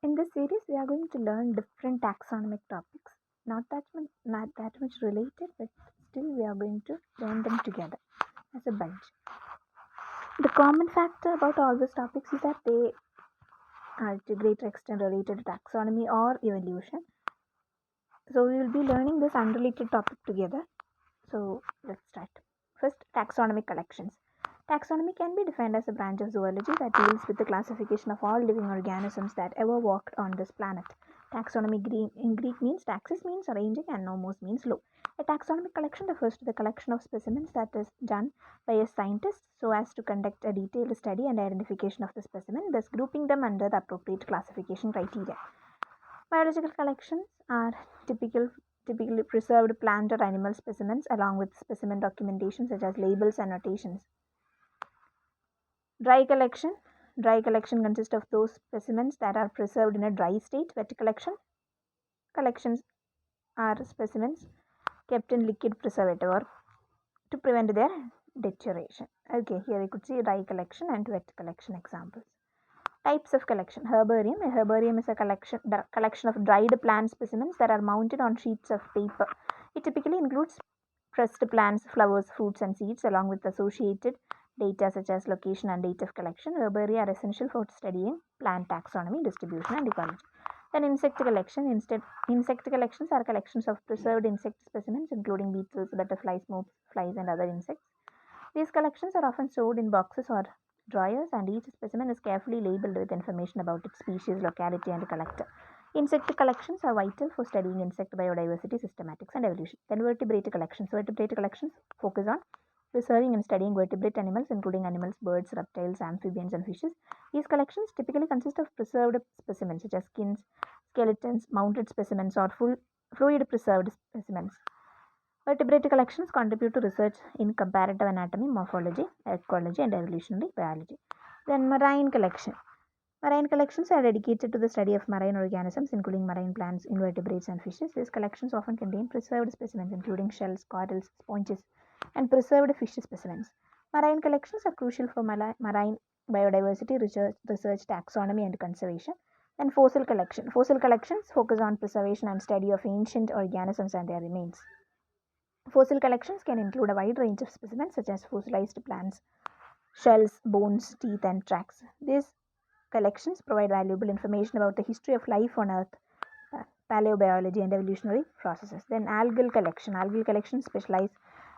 In this series, we are going to learn different taxonomic topics, not that much related, but still we are going to learn them together as a bunch. The common factor about all these topics is that they are to a greater extent related to taxonomy or evolution. So we will be learning this unrelated topic together. So let's start. First, taxonomic collections. Taxonomy can be defined as a branch of zoology that deals with the classification of all living organisms that ever walked on this planet. Taxonomy in Greek means taxis means arranging and nomos means law. A taxonomic collection refers to the collection of specimens that is done by a scientist so as to conduct a detailed study and identification of the specimen, thus grouping them under the appropriate classification criteria. Biological collections are typically preserved plant or animal specimens along with specimen documentation such as labels and notations. Dry collection. Dry collection consists of those specimens that are preserved in a dry state. Wet collections are specimens kept in liquid preservative or to prevent their deterioration. Okay, here we could see dry collection and wet collection examples. Types of collection. Herbarium. A herbarium is a collection of dried plant specimens that are mounted on sheets of paper. It typically includes pressed plants, flowers, fruits, and seeds, along with associated data such as location and date of collection. Herbaria are essential for studying plant taxonomy, distribution, and ecology. Then insect collection. Insect collections are collections of preserved insect specimens, including beetles, butterflies, moths, flies, and other insects. These collections are often stored in boxes or drawers, and each specimen is carefully labeled with information about its species, locality, and collector. Insect collections are vital for studying insect biodiversity, systematics, and evolution. Then vertebrate collections. Vertebrate collections focus on preserving and studying vertebrate animals, including animals, birds, reptiles, amphibians, and fishes. These collections typically consist of preserved specimens such as skins, skeletons, mounted specimens, or fluid preserved specimens. Vertebrate collections contribute to research in comparative anatomy, morphology, ecology, and evolutionary biology. Then marine collection. Marine collections are dedicated to the study of marine organisms, including marine plants, invertebrates, and fishes. These collections often contain preserved specimens, including shells, corals, sponges, and preserved fish specimens. Marine collections are crucial for marine biodiversity research, taxonomy, and conservation. And fossil collection. Fossil collections focus on preservation and study of ancient organisms and their remains. Fossil collections can include a wide range of specimens such as fossilized plants, shells, bones, teeth, and tracks. These collections provide valuable information about the history of life on Earth, paleobiology, and evolutionary processes. Then algal collection. Algal collections specialize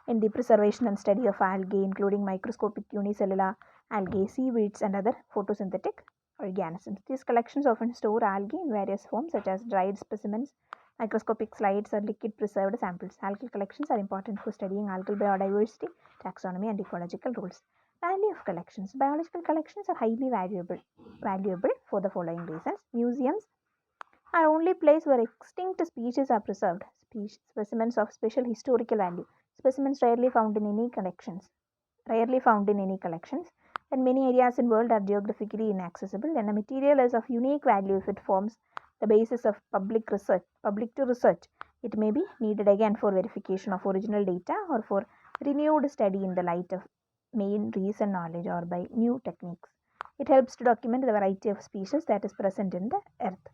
in the preservation and study of algae, including microscopic unicellular algae, seaweeds, and other photosynthetic organisms. These collections often store algae in various forms, such as dried specimens, microscopic slides, or liquid preserved samples. Algal collections are important for studying algal biodiversity, taxonomy, and ecological rules. Value of collections. Biological collections are highly valuable for the following reasons. Museums are only place where extinct species are preserved. Specimens of special historical value. Specimens rarely found in any collections. And many areas in world are geographically inaccessible. Then a material is of unique value if it forms the basis of public to research. It may be needed again for verification of original data or for renewed study in the light of main recent knowledge or by new techniques. It helps to document the variety of species that is present in the earth.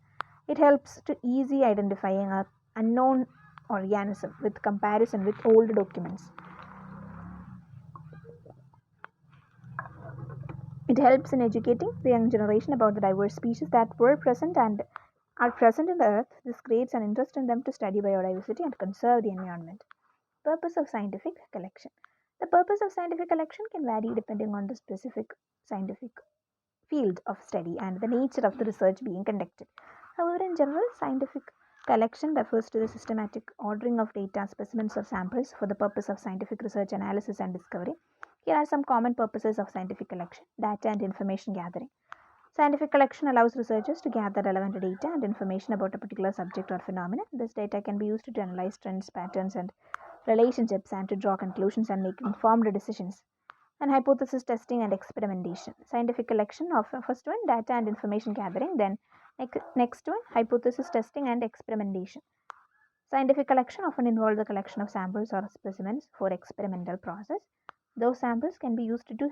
It helps to easy identifying an unknown organism with comparison with old documents. It helps in educating the young generation about the diverse species that were present and are present in the earth. This creates an interest in them to study biodiversity and conserve the environment. Purpose of scientific collection. The purpose of scientific collection can vary depending on the specific scientific field of study and the nature of the research being conducted. However, in general, scientific collection refers to the systematic ordering of data, specimens, or samples for the purpose of scientific research, analysis, and discovery. Here are some common purposes of scientific collection: data and information gathering. Scientific collection allows researchers to gather relevant data and information about a particular subject or phenomenon. This data can be used to analyze trends, patterns, and relationships and to draw conclusions and make informed decisions. And hypothesis testing and experimentation. Scientific collection of first one data and information gathering, then next one hypothesis testing and experimentation. Scientific collection often involves the collection of samples or specimens for experimental process. Those samples can be used to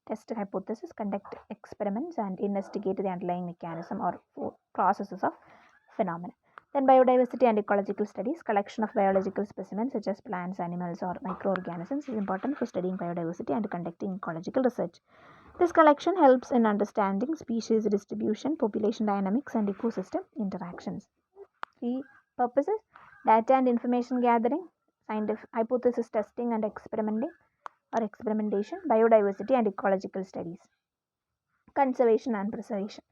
test a hypothesis, conduct experiments, and investigate the underlying mechanism or processes of phenomena. Then biodiversity and ecological studies. Collection of biological specimens such as plants, animals, or microorganisms is important for studying biodiversity and conducting ecological research. This collection helps in understanding species distribution, population dynamics, and ecosystem interactions. Key purposes: data and information gathering, scientific hypothesis testing and experimentation, biodiversity and ecological studies, conservation and preservation.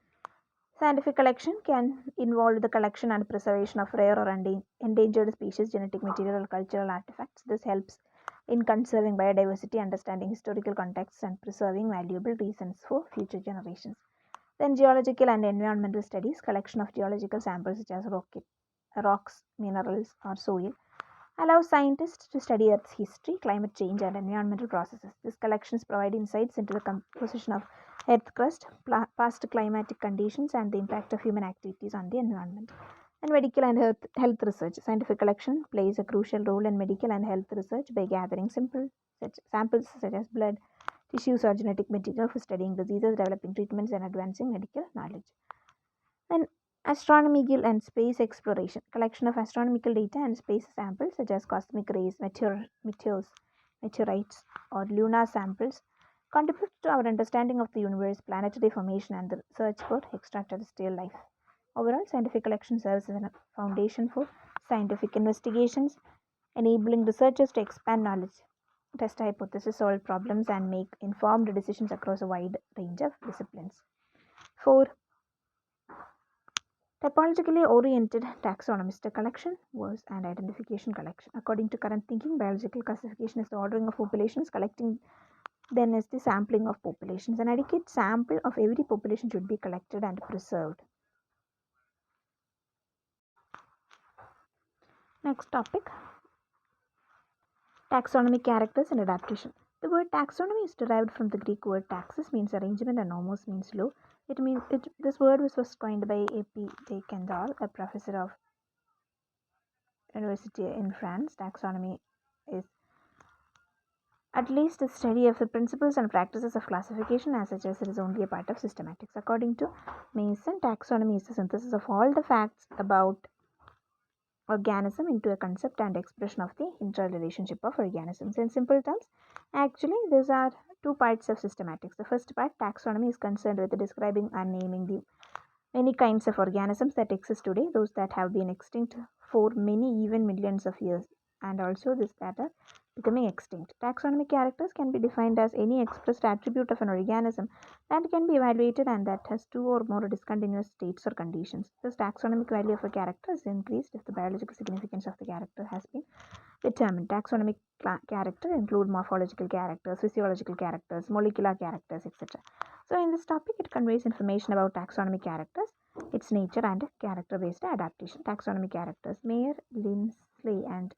Scientific collection can involve the collection and preservation of rare or endangered species, genetic material, or cultural artifacts. This helps in conserving biodiversity, understanding historical contexts, and preserving valuable reasons for future generations. Then geological and environmental studies, collection of geological samples such as rocks, minerals, or soil, allows scientists to study Earth's history, climate change, and environmental processes. These collections provide insights into the composition of Earth crust, past climatic conditions, and the impact of human activities on the environment. And medical and health research. Scientific collection plays a crucial role in medical and health research by gathering samples such as blood, tissues, or genetic material for studying diseases, developing treatments, and advancing medical knowledge. Then astronomical and space exploration. Collection of astronomical data and space samples such as cosmic rays, meteors, meteorites, or lunar samples contribute to our understanding of the universe, planetary formation, and the search for extraterrestrial life. Overall, scientific collection serves as a foundation for scientific investigations, enabling researchers to expand knowledge, test hypotheses, solve problems, and make informed decisions across a wide range of disciplines. 4. Typologically oriented taxonomist. A collection was an identification collection. According to current thinking, biological classification is the ordering of populations, collecting then is the sampling of populations. An adequate sample of every population should be collected and preserved. Next topic, taxonomic characters and adaptation. The word taxonomy is derived from the Greek word taxis, means arrangement, and nomos means law. This word was first coined by A.P. de Candolle, a professor of university in France. Taxonomy is at least a study of the principles and practices of classification. As such as it is only a part of systematics. According to Mason, taxonomy is the synthesis of all the facts about organism into a concept and expression of the interrelationship of organisms. In simple terms, actually these are two parts of systematics. The first part, taxonomy, is concerned with describing and naming the many kinds of organisms that exist today, those that have been extinct for many, even millions of years, and also these that are becoming extinct. Taxonomic characters can be defined as any expressed attribute of an organism that can be evaluated and that has two or more discontinuous states or conditions. Thus, taxonomic value of a character is increased if the biological significance of the character has been determined. Taxonomic characters include morphological characters, physiological characters, molecular characters, etc. So, in this topic, it conveys information about taxonomic characters, its nature, and character-based adaptation. Taxonomic characters. Mayer, Linsley, and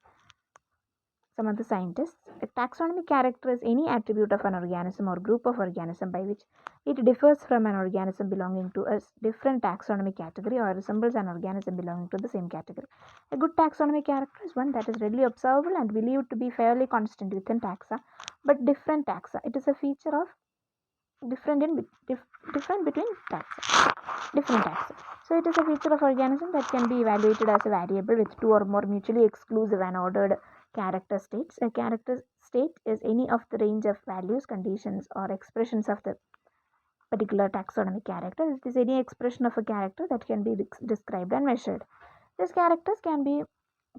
some other scientists. A taxonomic character is any attribute of an organism or group of organisms by which it differs from an organism belonging to a different taxonomic category or resembles an organism belonging to the same category. A good taxonomic character is one that is readily observable and believed to be fairly constant within taxa, but different taxa. It is a feature of different between taxa. Different taxa. So it is a feature of organism that can be evaluated as a variable with two or more mutually exclusive and ordered character states. A character state is any of the range of values, conditions, or expressions of the particular taxonomic character. It is any expression of a character that can be described and measured. These characters can be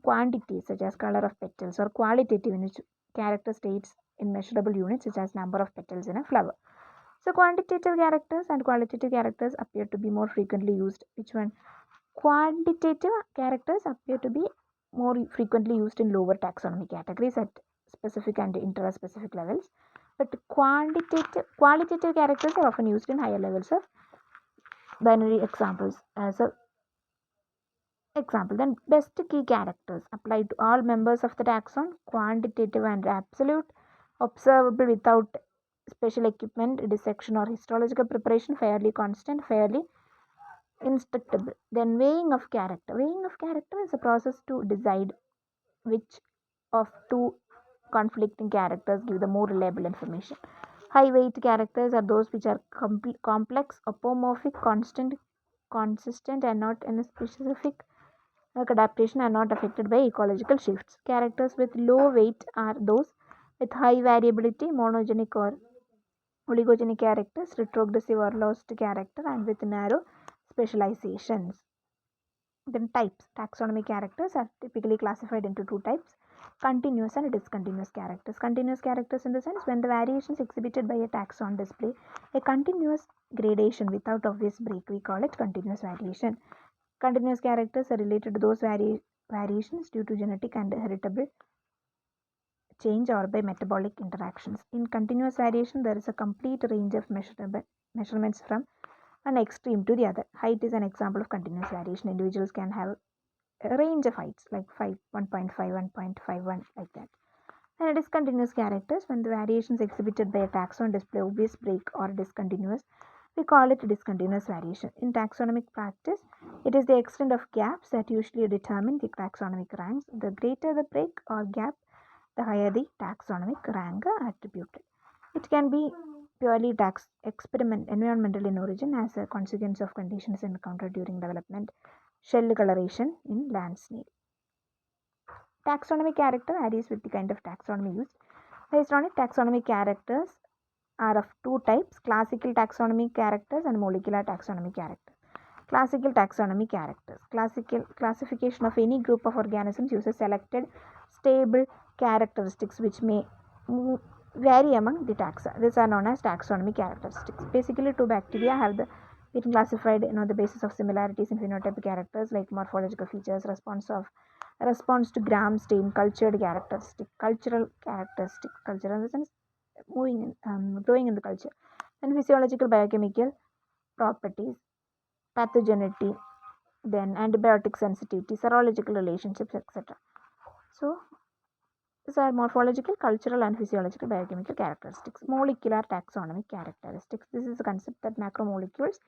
quantities such as color of petals, or qualitative in which character states in measurable units such as number of petals in a flower. So quantitative characters and qualitative characters appear to be more frequently used. Which one? Quantitative characters appear to be more frequently used in lower taxonomic categories at specific and intraspecific levels, but qualitative characters are often used in higher levels of binary examples. As a example, then best key characters apply to all members of the taxon, quantitative and absolute, observable without special equipment, dissection, or histological preparation, fairly constant, fairly instructable. Then weighing of character. Weighing of character is a process to decide which of two conflicting characters give the more reliable information. High weight characters are those which are complex, apomorphic, constant, consistent and not in a specific adaptation are not affected by ecological shifts. Characters with low weight are those with high variability, monogenic or oligogenic characters, retrogressive or lost character, and with narrow specializations. Then types. Taxonomic characters are typically classified into two types: continuous and discontinuous characters. Continuous characters in the sense when the variations exhibited by a taxon display a continuous gradation without obvious break, we call it continuous variation. Continuous characters are related to those variations due to genetic and heritable change or by metabolic interactions. In continuous variation, there is a complete range of measurements from one extreme to the other. Height is an example of continuous variation. Individuals can have a range of heights like 1.5, 1.51, like that. And discontinuous characters, when the variations exhibited by a taxon display obvious break or discontinuous, we call it discontinuous variation. In taxonomic practice, it is the extent of gaps that usually determine the taxonomic ranks. The greater the break or gap, the higher the taxonomic rank attributed. It can be purely environmental in origin as a consequence of conditions encountered during development, shell coloration in land snail. Taxonomic character varies with the kind of taxonomy used. Based on it, taxonomic characters are of two types: classical taxonomic characters and molecular taxonomic characters. Classical taxonomy characters. Classical classification of any group of organisms uses selected stable characteristics which may vary among the taxa. These are known as taxonomy characteristics. Basically, two bacteria have been classified on the basis of similarities in phenotypic characters like morphological features, response to gram stain, cultured characteristic, cultural characteristic, cultural in the sense growing in the culture, and physiological biochemical properties, pathogenicity, then antibiotic sensitivity, serological relationships, etc. So these are morphological, cultural, and physiological biochemical characteristics. Molecular taxonomic characteristics. This is a concept that macromolecules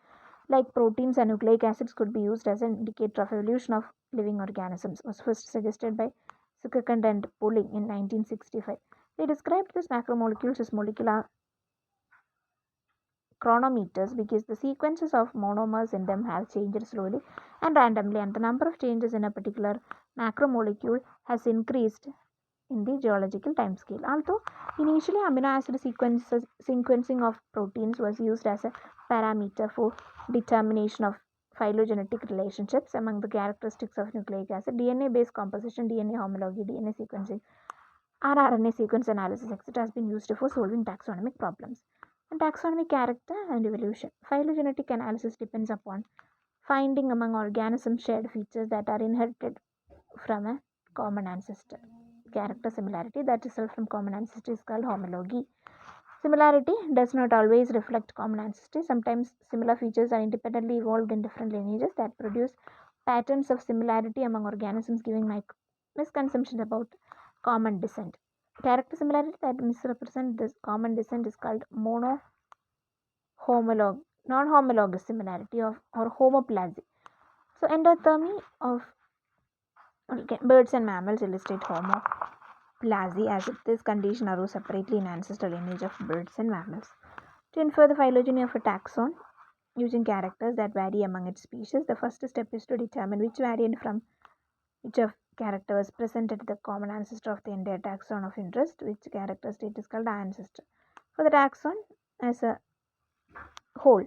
like proteins and nucleic acids could be used as an indicator of evolution of living organisms. Was first suggested by Sikakand and Pulling in 1965. They described these macromolecules as molecular chronometers because the sequences of monomers in them have changed slowly and randomly, and the number of changes in a particular macromolecule has increased in the geological timescale. Although initially amino acid sequencing of proteins was used as a parameter for determination of phylogenetic relationships among the characteristics of nucleic acid, DNA-based composition, DNA homology, DNA sequencing, rRNA sequence analysis, etc. has been used for solving taxonomic problems. And taxonomic character and evolution. Phylogenetic analysis depends upon finding among organisms shared features that are inherited from a common ancestor. Character similarity that result from common ancestry is called homology. Similarity does not always reflect common ancestry. Sometimes similar features are independently evolved in different lineages that produce patterns of similarity among organisms, giving misconceptions about common descent. Character similarity that misrepresent this common descent is called non-homologous similarity or homoplasy. So endothermy of birds and mammals illustrate homoplasy, as if this condition arose separately in ancestral lineage of birds and mammals. To infer the phylogeny of a taxon using characters that vary among its species, the first step is to determine which variant from which of character was present at the common ancestor of the entire taxon of interest, which character state is called ancestor. For the taxon as a whole,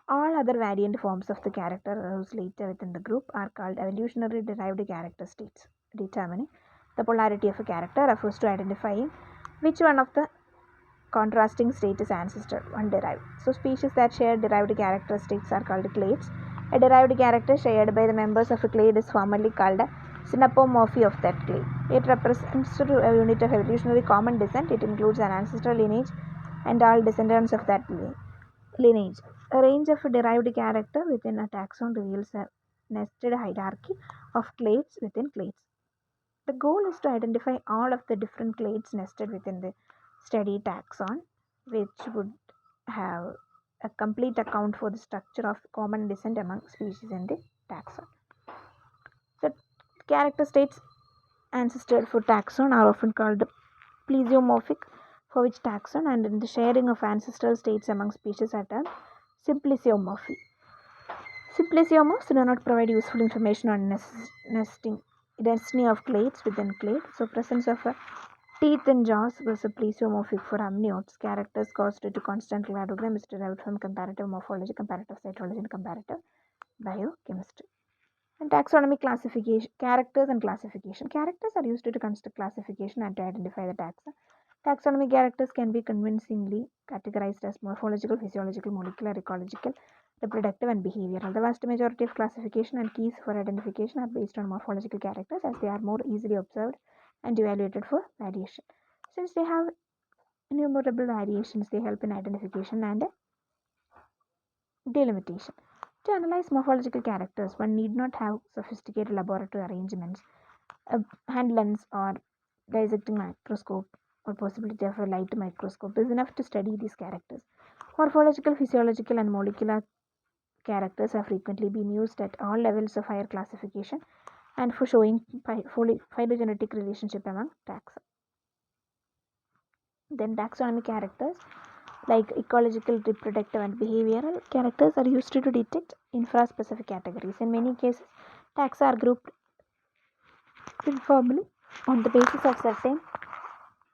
all other variant forms of the character arose later within the group are called evolutionary derived character states. Determining the polarity of a character refers to identifying which one of the contrasting state is ancestor one derived. So species that share derived characteristics are called clades. A derived character shared by the members of a clade is formally called a synapomorphy of that clade. It represents a unit of evolutionary common descent. It includes an ancestral lineage and all descendants of that lineage. A range of derived character within a taxon reveals a nested hierarchy of clades within clades. The goal is to identify all of the different clades nested within the study taxon, which would have a complete account for the structure of common descent among species in the taxon. The character states ancestral for taxon are often called plesiomorphic, for which taxon, and in the sharing of ancestral states among species are termed simpliciomorphy. Simpliciomos do not provide useful information on nesting destiny of clades within clade. So presence of teeth and jaws was a plesiomorphic for amniotes. Characters caused to constant cladogram is derived from comparative morphology, comparative cytology, and comparative biochemistry. And taxonomic classification, characters and classification. Characters are used to construct classification and to identify the taxa. Taxonomic characters can be convincingly categorized as morphological, physiological, molecular, ecological, reproductive, and behavioral. The vast majority of classification and keys for identification are based on morphological characters as they are more easily observed and evaluated for variation. Since they have innumerable variations, they help in identification and delimitation. To analyze morphological characters, one need not have sophisticated laboratory arrangements, a hand lens, or dissecting microscope, or possibility of a light microscope is enough to study these characters. Morphological, physiological, and molecular characters have frequently been used at all levels of higher classification and for showing phylogenetic relationship among taxa. Then taxonomic characters like ecological, reproductive, and behavioral characters are used to detect infra-specific categories. In many cases, taxa are grouped informally on the basis of certain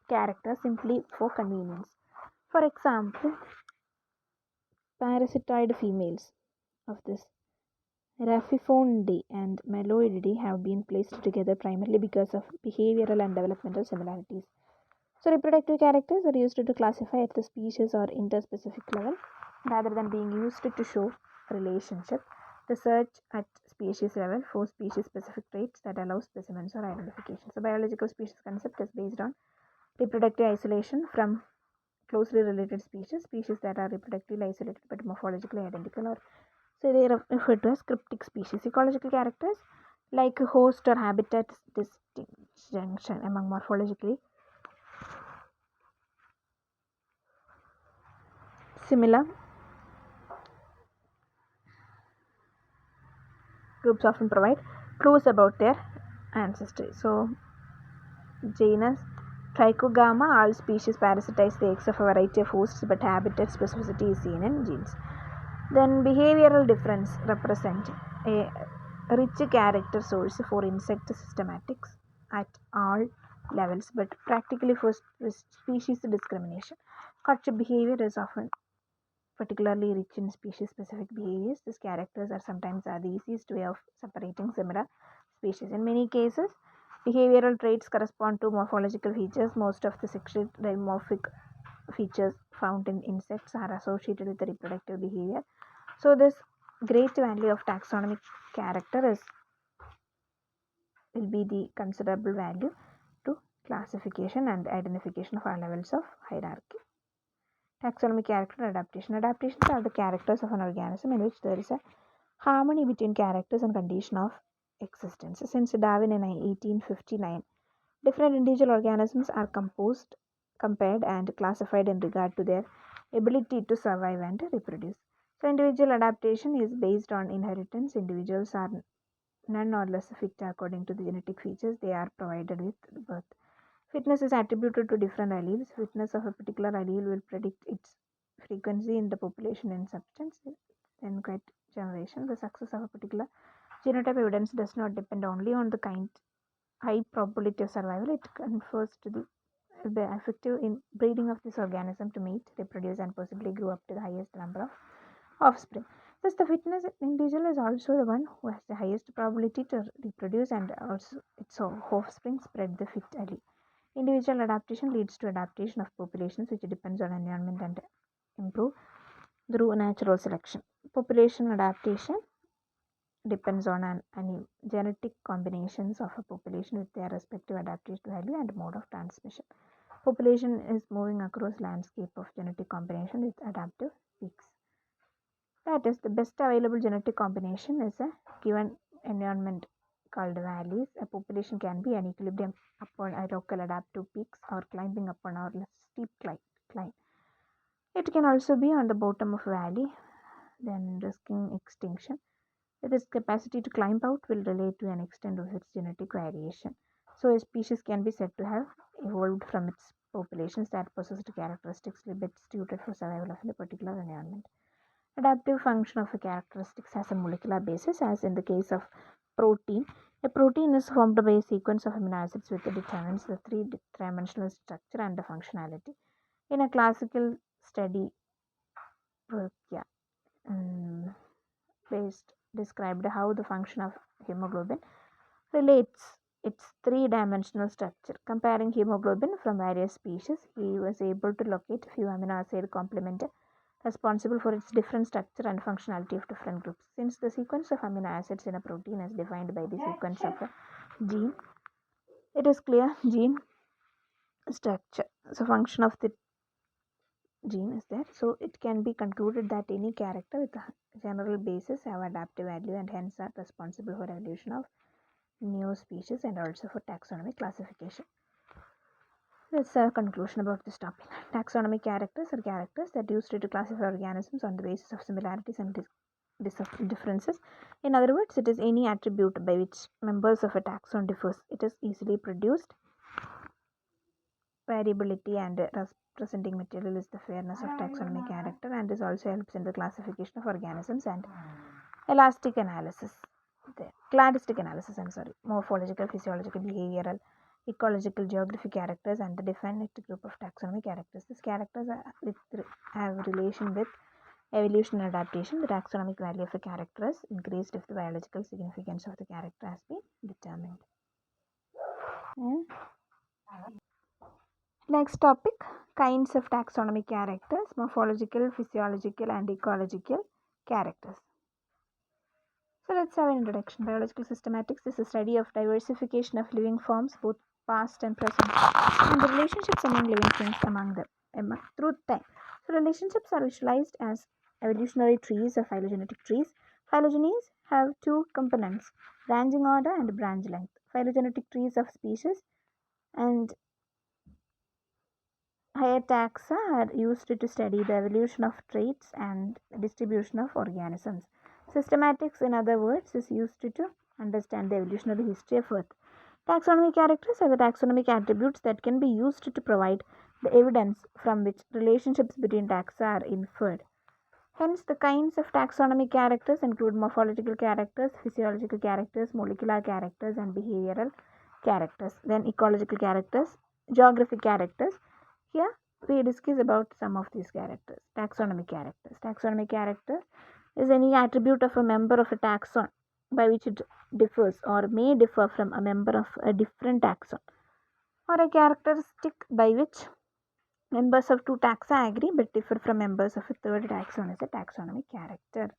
characters simply for convenience. For example, parasitoid females of this Rhaphiphonidae and Meloididae have been placed together primarily because of behavioral and developmental similarities. So, reproductive characters are used to classify at the species or interspecific level rather than being used to show relationship. The search at species level for species specific traits that allow specimens or identification. So, biological species concept is based on reproductive isolation from closely related species that are reproductively isolated but morphologically identical, or so they are referred to as cryptic species. Ecological characters like host or habitat distinction among morphologically similar groups often provide clues about their ancestry. So, genus Trichogama, all species parasitize the eggs of a variety of hosts, but habitat specificity is seen in genes. Then, behavioral difference represent a rich character source for insect systematics at all levels, but practically for species discrimination. Courtship behavior is often particularly rich in species-specific behaviors. These characters are sometimes the easiest way of separating similar species. In many cases, behavioral traits correspond to morphological features. Most of the sexually dimorphic features found in insects are associated with the reproductive behavior. So, this great value of taxonomic character will be the considerable value to classification and identification of all levels of hierarchy. Taxonomic character adaptation. Adaptations are the characters of an organism in which there is a harmony between characters and condition of existence. Since Darwin in 1859, different individual organisms are composed, compared, and classified in regard to their ability to survive and reproduce. So, individual adaptation is based on inheritance. Individuals are none or less fit according to the genetic features they are provided with birth. Fitness is attributed to different alleles. Fitness of a particular allele will predict its frequency in the population and substance. Then quite generation. The success of a particular genotype evidence does not depend only on the high probability of survival. It confers to the effective in breeding of this organism to mate, reproduce, and possibly grow up to the highest number of offspring. Thus, the fitness individual is also the one who has the highest probability to reproduce and also its offspring spread the fit allele. Individual adaptation leads to adaptation of populations which depends on environment and improve through natural selection. Population adaptation depends on an genetic combinations of a population with their respective adaptation value and mode of transmission. Population is moving across landscape of genetic combination with adaptive peaks. That is, the best available genetic combination is a given environment called valleys. A population can be an equilibrium upon a local adaptive peaks or climbing upon a less steep climb. It can also be on the bottom of a valley, then risking extinction. Its capacity to climb out will relate to an extent of its genetic variation. So, a species can be said to have evolved from its populations that possessed characteristics best suited for survival of a particular environment. Adaptive function of a characteristics has a molecular basis, as in the case of protein. A protein is formed by a sequence of amino acids which determines the three-dimensional structure and the functionality. In a classical study, Prokya based described how the function of hemoglobin relates its three-dimensional structure. Comparing hemoglobin from various species, he was able to locate few amino acid complement responsible for its different structure and functionality of different groups. Since the sequence of amino acids in a protein is defined by the sequence of a gene, it is clear gene structure. So function of the gene is there. So it can be concluded that any character with a general basis have adaptive value and hence are responsible for evolution of new species and also for taxonomic classification. Let's have a conclusion about this topic. Taxonomic characters are characters that used to classify organisms on the basis of similarities and differences. In other words, it is any attribute by which members of a taxon differs. It is easily produced. Variability and representing material is the fairness of taxonomic character, and this also helps in the classification of organisms and elastic analysis. Cladistic analysis, morphological, physiological, behavioral, ecological, geographic characters and the definite group of taxonomic characters. These characters have relation with evolution and adaptation. The taxonomic value of a character is increased if the biological significance of the character has been determined. Next topic, kinds of taxonomic characters, morphological, physiological and ecological characters. So let's have an introduction. Biological systematics is a study of diversification of living forms, both past and present, and the relationships among living things among them through time. So relationships are visualized as evolutionary trees or phylogenetic trees. Phylogenies have two components, branching order and branch length. Phylogenetic trees of species and higher taxa are used to study the evolution of traits and distribution of organisms. Systematics, in other words, is used to understand the evolutionary history of Earth. Taxonomic characters are the taxonomic attributes that can be used to provide the evidence from which relationships between taxa are inferred. Hence, the kinds of taxonomic characters include morphological characters, physiological characters, molecular characters, and behavioral characters. Then, ecological characters, geographic characters. Here, we discuss about some of these characters. Taxonomic characters. Taxonomic character is any attribute of a member of a taxon by which it differs or may differ from a member of a different taxon, or a characteristic by which members of two taxa agree but differ from members of a third taxon is a taxonomic character.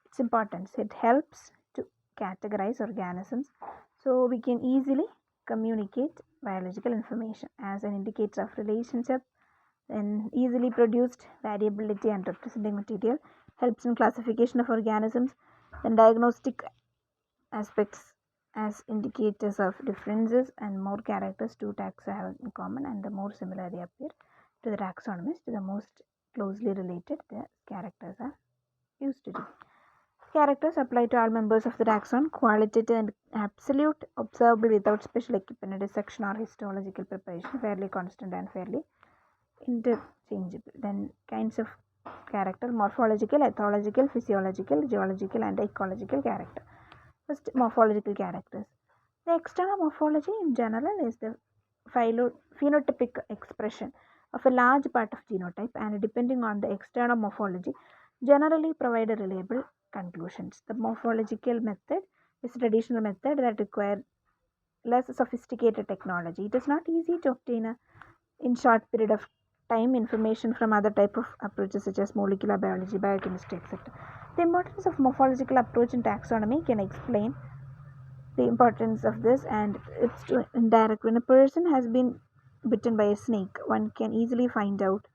Its importance, it helps to categorize organisms so we can easily communicate biological information as an indicator of relationship. Then easily produced variability and representing material helps in classification of organisms. Then diagnostic aspects as indicators of differences, and more characters two taxa have in common and the more similar they appear to the taxonomist, the most closely related the characters are used to be. Characters apply to all members of the taxon, qualitative and absolute, observable without special equipment, dissection or histological preparation, fairly constant and fairly interchangeable. Then kinds of character, morphological, ethological, physiological, geological and ecological character. First, morphological characters. The external morphology in general is the phenotypic expression of a large part of genotype, and depending on the external morphology generally provide a reliable conclusions. The morphological method is a traditional method that requires less sophisticated technology. It is not easy to obtain in short period of time information from other type of approaches such as molecular biology, biochemistry, etc. The importance of morphological approach in taxonomy can explain the importance of this, and it's indirect. When a person has been bitten by a snake, one can easily find out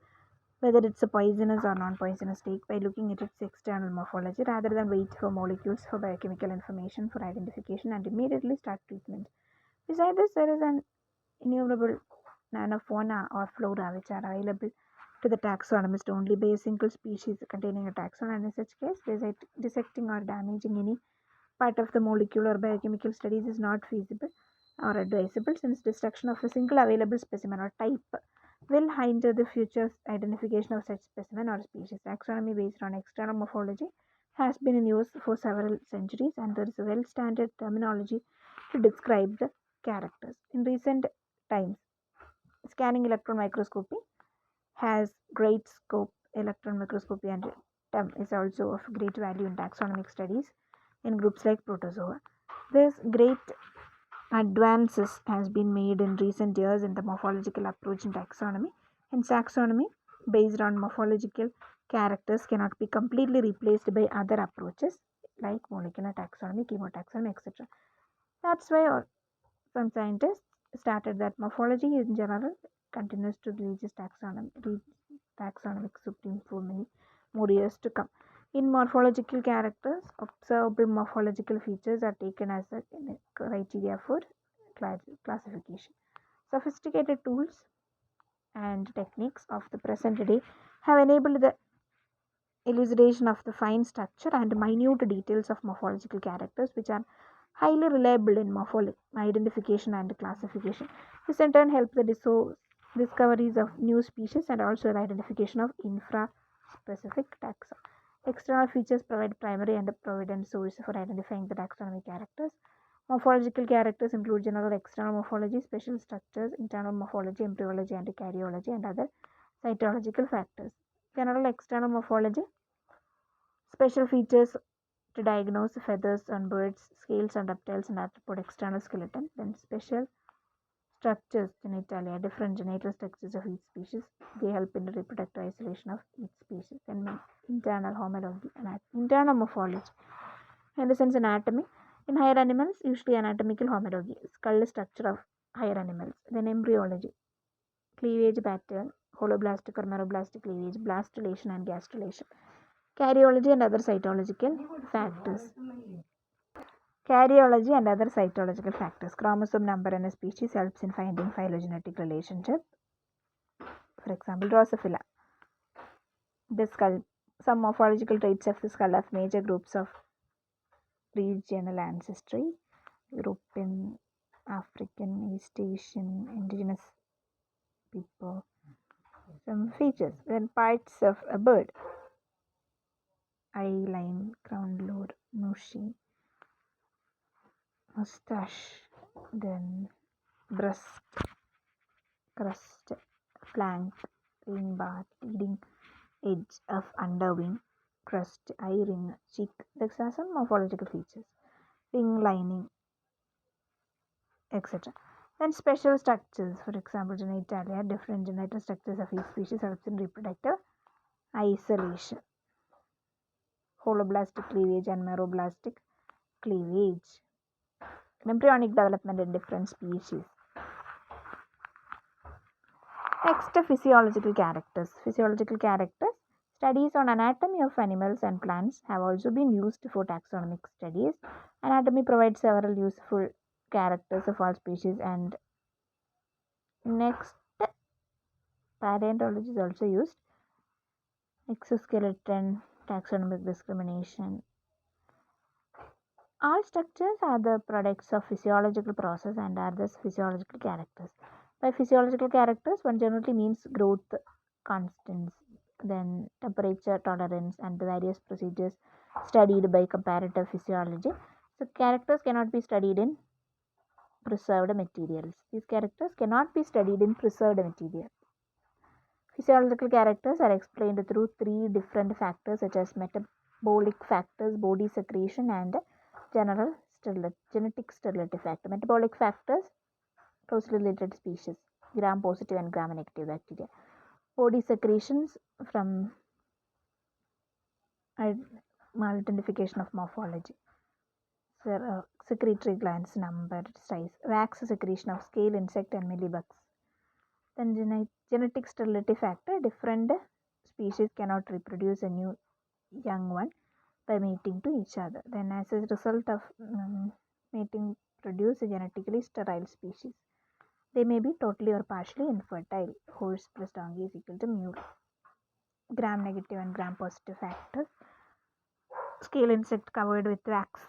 whether it's a poisonous or non-poisonous snake by looking at its external morphology rather than wait for molecules for biochemical information for identification and immediately start treatment. Besides this, there is an innumerable nanofauna or flora which are available to the taxonomist only by a single species containing a taxon, and in such case dissecting or damaging any part of the molecule or biochemical studies is not feasible or advisable, since destruction of a single available specimen or type will hinder the future identification of such specimen or species. Taxonomy based on external morphology has been in use for several centuries, and there is a well standard terminology to describe the characters. In recent times, scanning electron microscopy has great scope. Electron microscopy and is also of great value in taxonomic studies in groups like protozoa. This great advances has been made in recent years in the morphological approach in taxonomy. Hence, taxonomy based on morphological characters cannot be completely replaced by other approaches like molecular taxonomy, chemotaxonomy, etc. That's why some scientists started that morphology in general continues to religious taxonomic supreme for many more years to come. In morphological characters, observable morphological features are taken as a criteria for classification. Sophisticated tools and techniques of the present day have enabled the elucidation of the fine structure and minute details of morphological characters, which are highly reliable in identification and classification. This in turn helps the discoveries of new species and also the identification of infra-specific taxa. External features provide primary and provident source for identifying the taxonomic characters. Morphological characters include general external morphology, special structures, internal morphology, embryology and karyology, and other cytological factors. General external morphology, special features to diagnose feathers on birds, scales on reptiles, and arthropod external skeleton. Then special structures, genitalia, different genital structures of each species. They help in the reproductive isolation of each species. Then internal homology, internal morphology. In the sense anatomy, in higher animals, usually anatomical homology, skull structure of higher animals. Then embryology, cleavage pattern, holoblastic or meroblastic cleavage, blastulation and gastrulation. Karyology and other cytological factors. Karyology and other cytological factors. Chromosome number in a species helps in finding phylogenetic relationship. For example, Drosophila. The skull. Some morphological traits of the skull have major groups of regional ancestry. European, African, East Asian, indigenous people. Some features. Then parts of a bird. Eye line, crown lobe, noshi, mustache, then breast, crest, flank, wing bar, leading edge of underwing, crest, eye ring, cheek. These are some morphological features. Wing lining, etc. Then special structures, for example, genitalia. Different genital structures of each species helps in reproductive isolation. Holoblastic cleavage and meroblastic cleavage. Embryonic development in different species. Next, physiological characters. Physiological characters. Studies on anatomy of animals and plants have also been used for taxonomic studies. Anatomy provides several useful characters of all species. And next, paleontology is also used. Exoskeleton, taxonomic discrimination. All structures are the products of physiological process and are thus physiological characters. By physiological characters, one generally means growth constants, then temperature tolerance, and the various procedures studied by comparative physiology. So, characters cannot be studied in preserved materials. These characters cannot be studied in preserved material. Physiological characters are explained through three different factors such as metabolic factors, body secretion, and genetic sterility factor. Metabolic factors, closely related species, gram positive and gram negative bacteria. Body secretions from identification of morphology. Secretory glands number, size, wax secretion of scale, insect, and mealybugs. Then genetic sterility factor, different species cannot reproduce a new young one by mating to each other. Then as a result of mating produce a genetically sterile species. They may be totally or partially infertile. Horse plus donkey is equal to mule. Gram negative and gram positive factors. Scale insect covered with wax.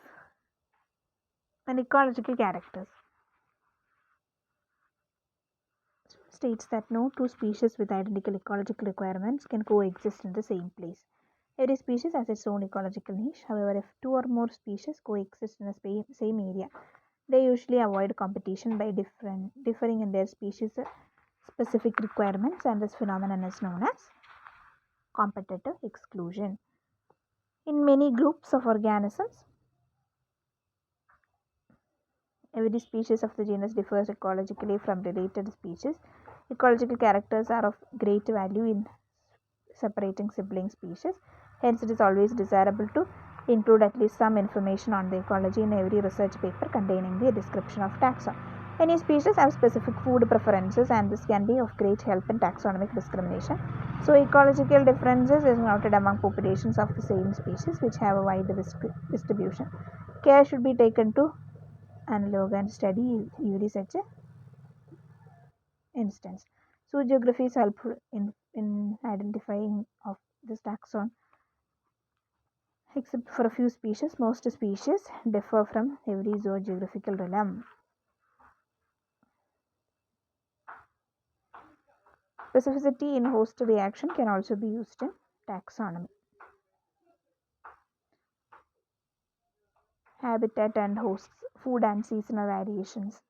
And ecological characters. states that no two species with identical ecological requirements can coexist in the same place. Every species has its own ecological niche. However, if two or more species coexist in the same area, they usually avoid competition by differing in their species specific requirements, and this phenomenon is known as competitive exclusion. In many groups of organisms, every species of the genus differs ecologically from related species. Ecological characters are of great value in separating sibling species. Hence, it is always desirable to include at least some information on the ecology in every research paper containing the description of taxon. Many species have specific food preferences, and this can be of great help in taxonomic discrimination. So, ecological differences is noted among populations of the same species which have a wide distribution. Care should be taken to analog and study every such instance. So, geography is helpful in identifying of this taxon. Except for a few species, most species differ from every zoogeographical realm. Specificity in host reaction can also be used in taxonomy. Habitat and hosts, food and seasonal variations.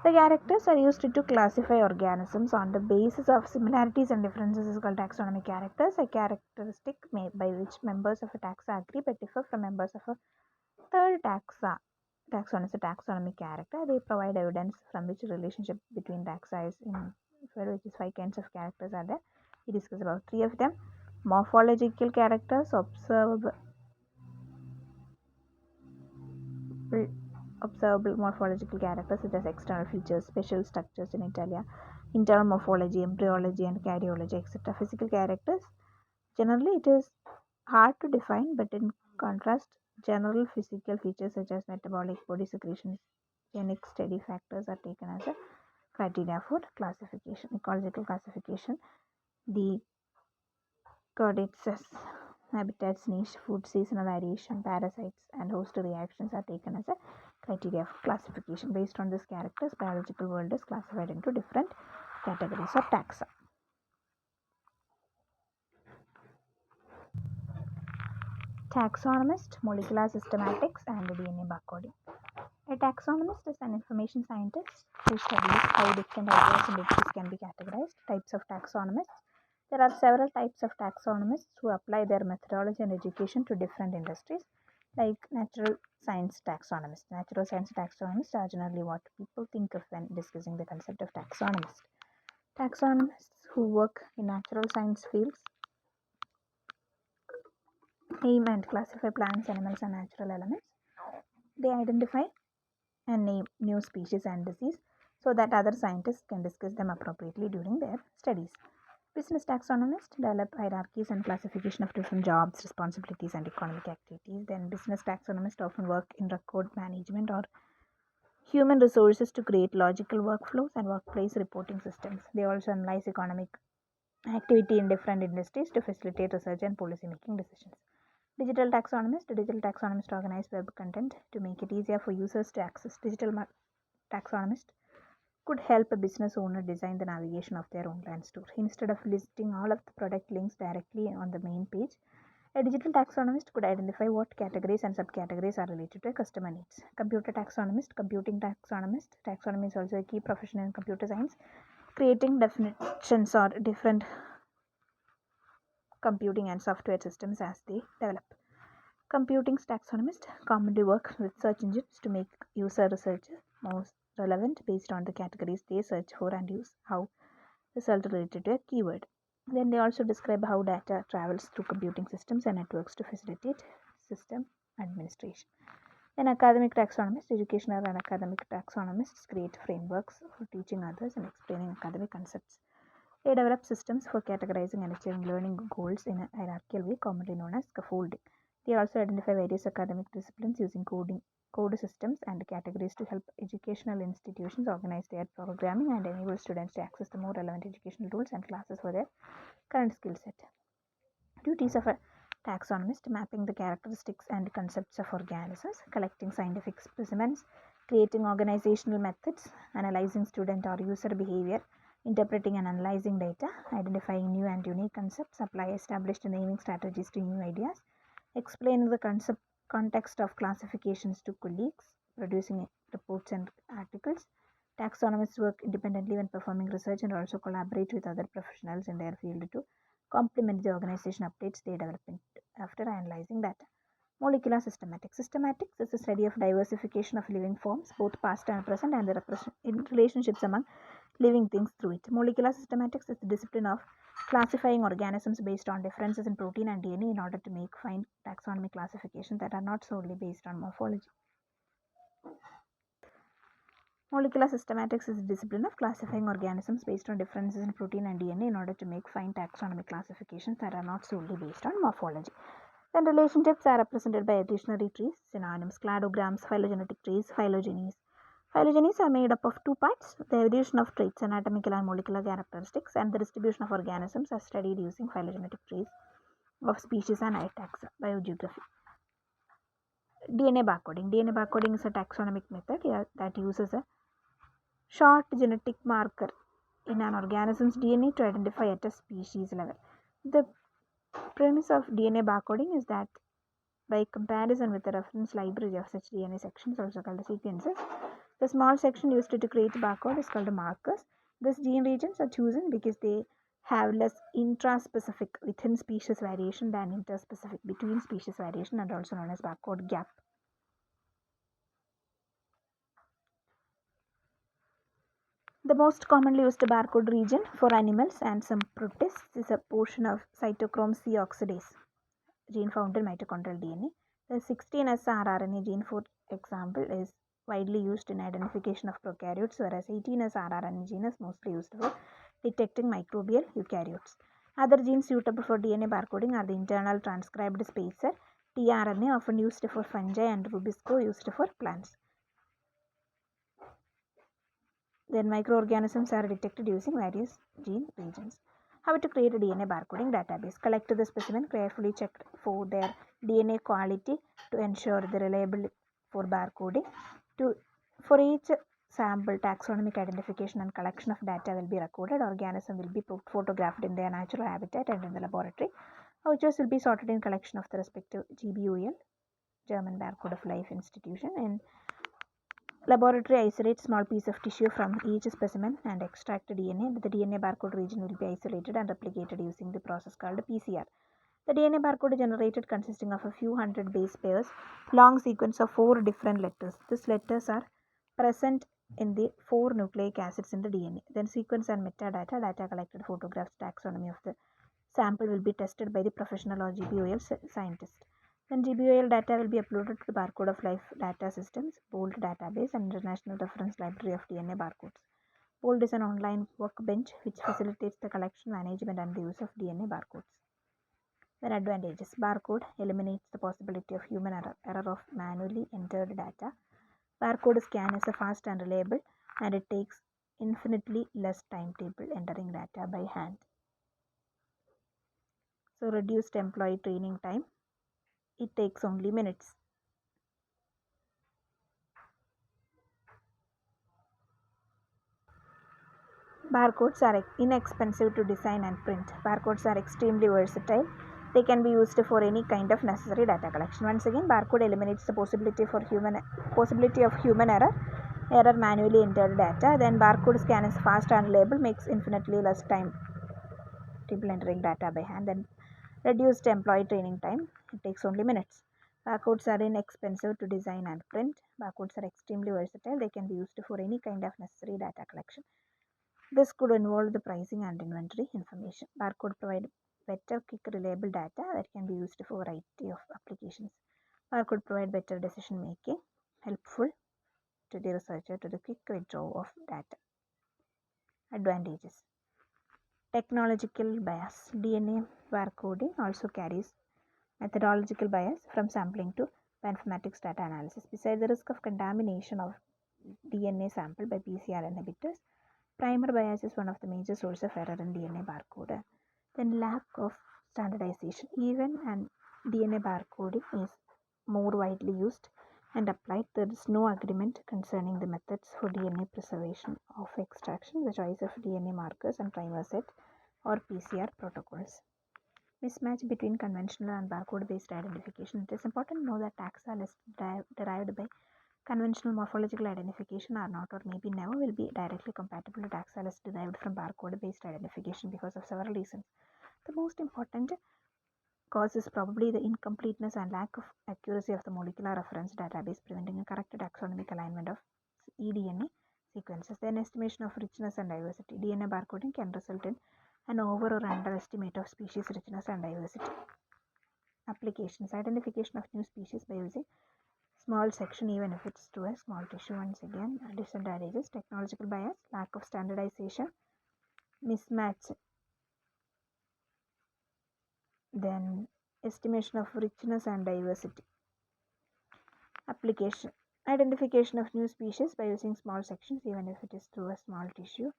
The characters are used to classify organisms on the basis of similarities and differences is called taxonomic characters. A characteristic by which members of a taxa agree but differ from members of a third taxa. Taxon is a taxonomic character. They provide evidence from which relationship between taxa is inferred, which is 5 kinds of characters are there. We discuss about 3 of them. Morphological characters, observable morphological characters such as external features, special structures in Italia, internal morphology, embryology, and karyology, etc. Physical characters, generally it is hard to define, but in contrast, general physical features such as metabolic, body secretions, genic steady factors are taken as a criteria for classification. Ecological classification, the coordinates, habitats, niche, food, seasonal variation, parasites, and host reactions are taken as a criteria for classification. Based on these characters, biological world is classified into different categories or taxa. Taxonomist, molecular systematics, and DNA barcoding. A taxonomist is an information scientist who studies how different ideas and entities can be categorized. Types of taxonomists. There are several types of taxonomists who apply their methodology and education to different industries, like natural science taxonomists. Natural science taxonomists are generally what people think of when discussing the concept of taxonomist. Taxonomists who work in natural science fields name and classify plants, animals, and natural elements. They identify and name new species and disease so that other scientists can discuss them appropriately during their studies. Business taxonomists develop hierarchies and classification of different jobs, responsibilities, and economic activities. Then, business taxonomists often work in record management or human resources to create logical workflows and workplace reporting systems. They also analyze economic activity in different industries to facilitate research and policy making decisions. Digital taxonomists organize web content to make it easier for users to access. Taxonomist could help a business owner design the navigation of their online store. Instead of listing all of the product links directly on the main page, a digital taxonomist could identify what categories and subcategories are related to a customer needs. Computer taxonomist, computing taxonomist. Taxonomy is also a key profession in computer science, creating definitions or different computing and software systems as they develop. Computing taxonomists commonly work with search engines to make user research most relevant based on the categories they search for and use how result related to a keyword. Then they also describe how data travels through computing systems and networks to facilitate system administration. Then academic taxonomists, educational and academic taxonomists create frameworks for teaching others and explaining academic concepts. They develop systems for categorizing and achieving learning goals in a hierarchical way, commonly known as scaffolding. They also identify various academic disciplines using code systems and categories to help educational institutions organize their programming and enable students to access the more relevant educational tools and classes for their current skill set. Duties of a taxonomist, mapping the characteristics and concepts of organisms, collecting scientific specimens, creating organizational methods, analyzing student or user behavior, interpreting and analyzing data, identifying new and unique concepts, apply established naming strategies to new ideas, explaining the context of classifications to colleagues, producing reports and articles. Taxonomists work independently when performing research and also collaborate with other professionals in their field to complement the organization updates they develop after analyzing data. Molecular systematics. Systematics is the study of diversification of living forms, both past and present, and the relationships among living things through it. Molecular systematics is the discipline of classifying organisms based on differences in protein and DNA in order to make fine taxonomic classifications that are not solely based on morphology. Molecular systematics is the discipline of classifying organisms based on differences in protein and DNA in order to make fine taxonomic classifications that are not solely based on morphology. Then relationships are represented by additionary trees, synonyms, cladograms, phylogenetic trees, phylogenies. Phylogenies are made up of two parts: the evolution of traits, anatomical and molecular characteristics, and the distribution of organisms are studied using phylogenetic trees of species and taxa, biogeography. DNA barcoding. DNA barcoding is a taxonomic method that uses a short genetic marker in an organism's DNA to identify at a species level. The premise of DNA barcoding is that by comparison with the reference library of such DNA sections, also called sequences, the small section used to create barcode is called markers. These gene regions are chosen because they have less intraspecific within species variation than interspecific between species variation, and also known as barcode gap. The most commonly used barcode region for animals and some protists is a portion of cytochrome C oxidase gene found in mitochondrial DNA. The 16S rRNA gene, for example, is widely used in identification of prokaryotes, whereas 18S rRNA gene is mostly used for detecting microbial eukaryotes. Other genes suitable for DNA barcoding are the internal transcribed spacer, tRNA, often used for fungi, and Rubisco, used for plants. Then microorganisms are detected using various gene regions. How to create a DNA barcoding database? Collect the specimen, carefully check for their DNA quality to ensure the reliable for barcoding. For each sample, taxonomic identification and collection of data will be recorded. Organism will be photographed in their natural habitat and in the laboratory. Vouchers will be sorted in collection of the respective GBOL, German Barcode of Life Institution, and laboratory isolates small piece of tissue from each specimen and extract DNA. The DNA barcode region will be isolated and replicated using the process called PCR. The DNA barcode is generated consisting of a few hundred base pairs, long sequence of 4 different letters. These letters are present in the 4 nucleic acids in the DNA. Then sequence and metadata, data collected, photographs, taxonomy of the sample will be tested by the professional or GBOL scientist. Then GBOL data will be uploaded to the Barcode of Life data systems, BOLD database, and International Reference Library of DNA barcodes. BOLD is an online workbench which facilitates the collection, management, and the use of DNA barcodes. Then advantages. Barcode eliminates the possibility of human error of manually entered data. Barcode scan is fast and reliable, and it takes infinitely less timetable entering data by hand. So reduced employee training time. It takes only minutes. Barcodes are inexpensive to design and print. Barcodes are extremely versatile. They can be used for any kind of necessary data collection. Once again, barcode eliminates the possibility of human error manually entered data. Then barcode scan is fast and reliable, makes infinitely less time table entering data by hand. Then reduced employee training time. It takes only minutes. Barcodes are inexpensive to design and print. Barcodes are extremely versatile. They can be used for any kind of necessary data collection. This could involve the pricing and inventory information. Barcode provide better, quick, reliable data that can be used for a variety of applications. Barcode provide better decision making, helpful to the researcher to the quick withdrawal of data. Advantages. Technological bias. DNA barcoding also carries methodological bias from sampling to bioinformatics data analysis. Besides the risk of contamination of DNA sample by PCR inhibitors, primer bias is one of the major sources of error in DNA barcode. Then lack of standardization. Even an DNA barcoding is more widely used and applied. There is no agreement concerning the methods for DNA preservation of extraction, the choice of DNA markers and primer set or PCR protocols. Mismatch between conventional and barcode-based identification. It is important to know that taxa lists derived by conventional morphological identification are not or maybe never will be directly compatible to taxa lists derived from barcode-based identification because of several reasons. The most important cause is probably the incompleteness and lack of accuracy of the molecular reference database, preventing a correct taxonomic alignment of eDNA sequences. Then estimation of richness and diversity. DNA barcoding can result in an over or underestimate of species richness and diversity. Applications. Identification of new species by using small section even if it's to a small tissue. Once again, disadvantages: technological bias, lack of standardization, mismatch. Then estimation of richness and diversity. Application. Identification of new species by using small sections even if it is through a small tissue.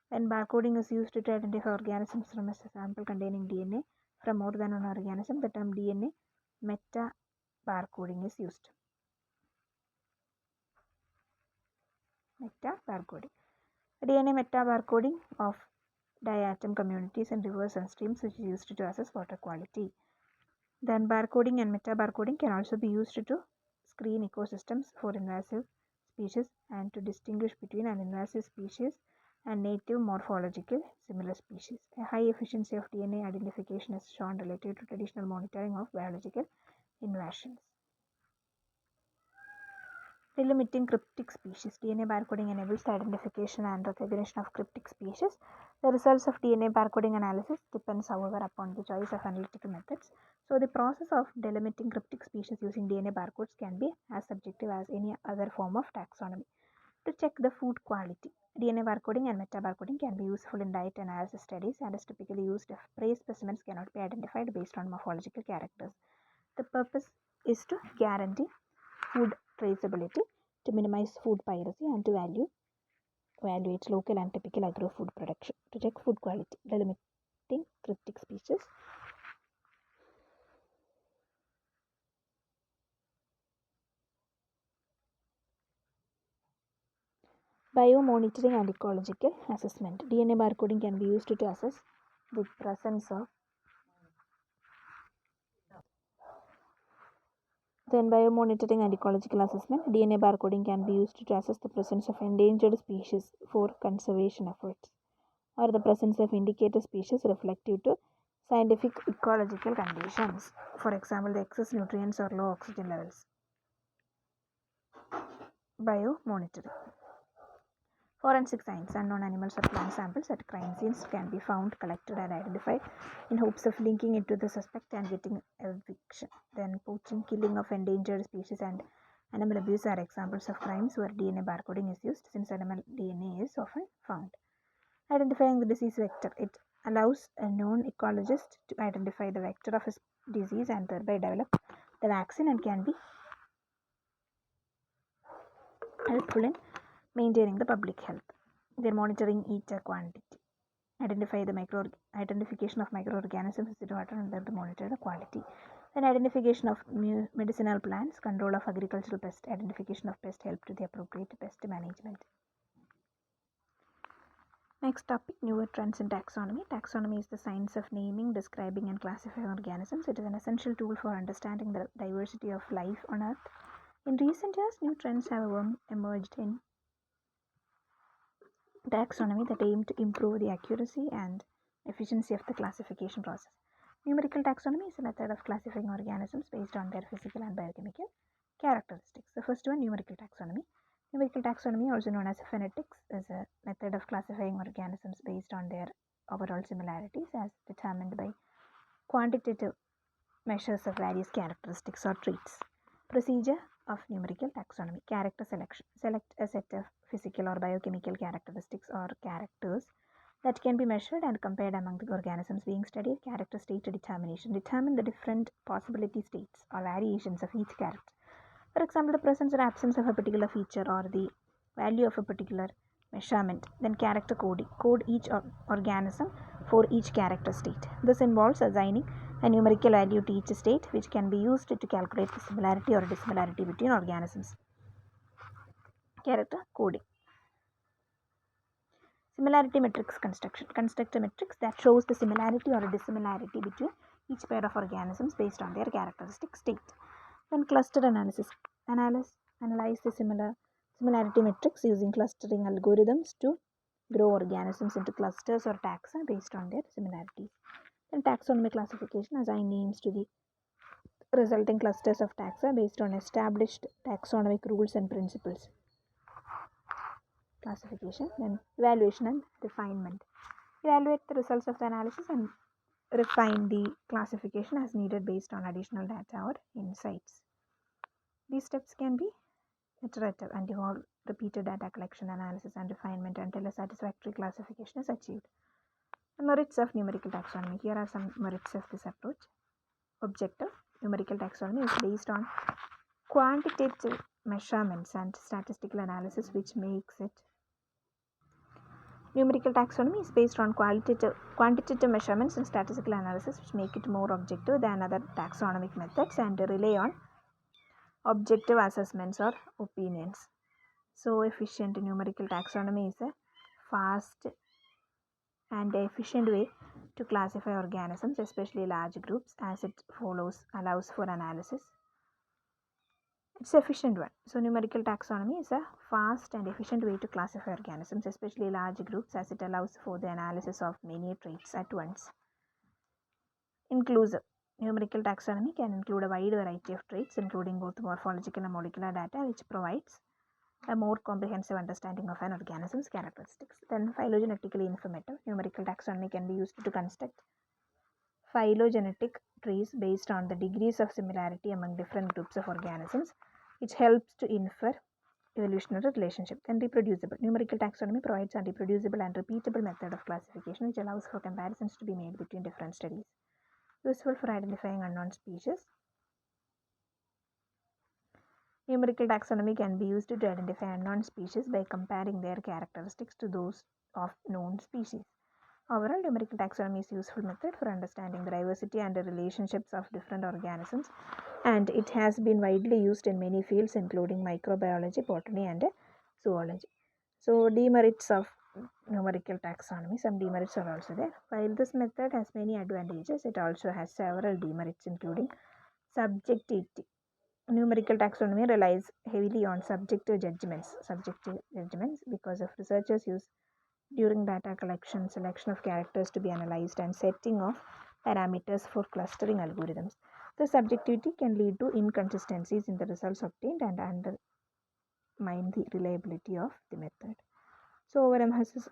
When barcoding is used to identify organisms from a sample containing DNA from more than one organism, the term DNA meta-barcoding is used. Meta-barcoding. DNA meta-barcoding of diatom communities in rivers and streams, which is used to assess water quality. Then barcoding and meta-barcoding can also be used to screen ecosystems for invasive species and to distinguish between an invasive species and native morphological similar species. A high efficiency of DNA identification is shown relative to traditional monitoring of biological invasions. Delimiting cryptic species. DNA barcoding enables the identification and recognition of cryptic species. The results of DNA barcoding analysis depends, however, upon the choice of analytical methods. So the process of delimiting cryptic species using DNA barcodes can be as subjective as any other form of taxonomy. To check the food quality, DNA barcoding and meta-barcoding can be useful in diet analysis studies and is typically used if prey specimens cannot be identified based on morphological characters. The purpose is to guarantee food traceability, to minimize food piracy, and to evaluate local and typical agro-food production. To check food quality, delimiting cryptic species. Biomonitoring and ecological assessment. DNA barcoding can be used to assess the presence of biomonitoring and ecological assessment. DNA barcoding can be used to assess the presence of endangered species for conservation efforts, or the presence of indicator species reflective to scientific ecological conditions. For example, the excess nutrients or low oxygen levels. Biomonitoring. Forensic science. Unknown animals or plant samples at crime scenes can be found, collected, and identified in hopes of linking it to the suspect and getting eviction. Then poaching, killing of endangered species, and animal abuse are examples of crimes where DNA barcoding is used, since animal DNA is often found. Identifying the disease vector. It allows a known ecologist to identify the vector of a disease and thereby develop the vaccine, and can be helpful in maintaining the public health. Then monitoring ETA quantity. Identification of microorganisms in the water and to monitor the quality. Then identification of medicinal plants, control of agricultural pest, identification of pest, help to the appropriate pest management. Next topic, newer trends in taxonomy. Taxonomy is the science of naming, describing, and classifying organisms. It is an essential tool for understanding the diversity of life on Earth. In recent years, new trends have emerged in taxonomy that aim to improve the accuracy and efficiency of the classification process. Numerical taxonomy is a method of classifying organisms based on their physical and biochemical characteristics. The first one, numerical taxonomy. Numerical taxonomy, also known as phonetics, is a method of classifying organisms based on their overall similarities as determined by quantitative measures of various characteristics or traits. Procedure of numerical taxonomy. Character selection. Select a set of physical or biochemical characteristics or characters that can be measured and compared among the organisms being studied. Character state determination. Determine the different possibility states or variations of each character. For example, the presence or absence of a particular feature or the value of a particular measurement. Then character coding. Code each organism for each character state. This involves assigning a numerical value to each state, which can be used to calculate the similarity or dissimilarity between organisms. Character coding. Similarity matrix construction. Construct a matrix that shows the similarity or dissimilarity between each pair of organisms based on their characteristic state. Then cluster analysis. Analyze the similarity matrix using clustering algorithms to grow organisms into clusters or taxa based on their similarities. Then taxonomy classification. Assign names to the resulting clusters of taxa based on established taxonomic rules and principles. Classification. Then evaluation and refinement. Evaluate the results of the analysis and refine the classification as needed based on additional data or insights. These steps can be iterative and involve repeated data collection, analysis, and refinement until a satisfactory classification is achieved. The merits of numerical taxonomy. Here are some merits of this approach. Objective. Numerical taxonomy is based on quantitative measurements and statistical analysis, which makes it Numerical taxonomy is based on quantitative measurements and statistical analysis, which make it more objective than other taxonomic methods and rely on objective assessments or opinions. So, efficient numerical taxonomy is a fast and efficient way to classify organisms, especially large groups, as it allows for analysis. It's an efficient one. So, numerical taxonomy is a fast and efficient way to classify organisms, especially large groups, as it allows for the analysis of many traits at once. Inclusive. Numerical taxonomy can include a wide variety of traits, including both morphological and molecular data, which provides a more comprehensive understanding of an organism's characteristics. Then, phylogenetically informative. Numerical taxonomy can be used to construct phylogenetic trees based on the degrees of similarity among different groups of organisms, which helps to infer evolutionary relationship. Then reproducible. Numerical taxonomy provides a reproducible and repeatable method of classification, which allows for comparisons to be made between different studies. Useful for identifying unknown species. Numerical taxonomy can be used to identify unknown species by comparing their characteristics to those of known species. Overall, numerical taxonomy is a useful method for understanding the diversity and the relationships of different organisms, and it has been widely used in many fields, including microbiology, botany, and zoology. So, demerits of numerical taxonomy. Some demerits are also there. While this method has many advantages, it also has several demerits, including subjectivity. Numerical taxonomy relies heavily on subjective judgments because of researchers use during data collection, selection of characters to be analyzed, and setting of parameters for clustering algorithms. The subjectivity can lead to inconsistencies in the results obtained and undermine the reliability of the method. So, overemphasis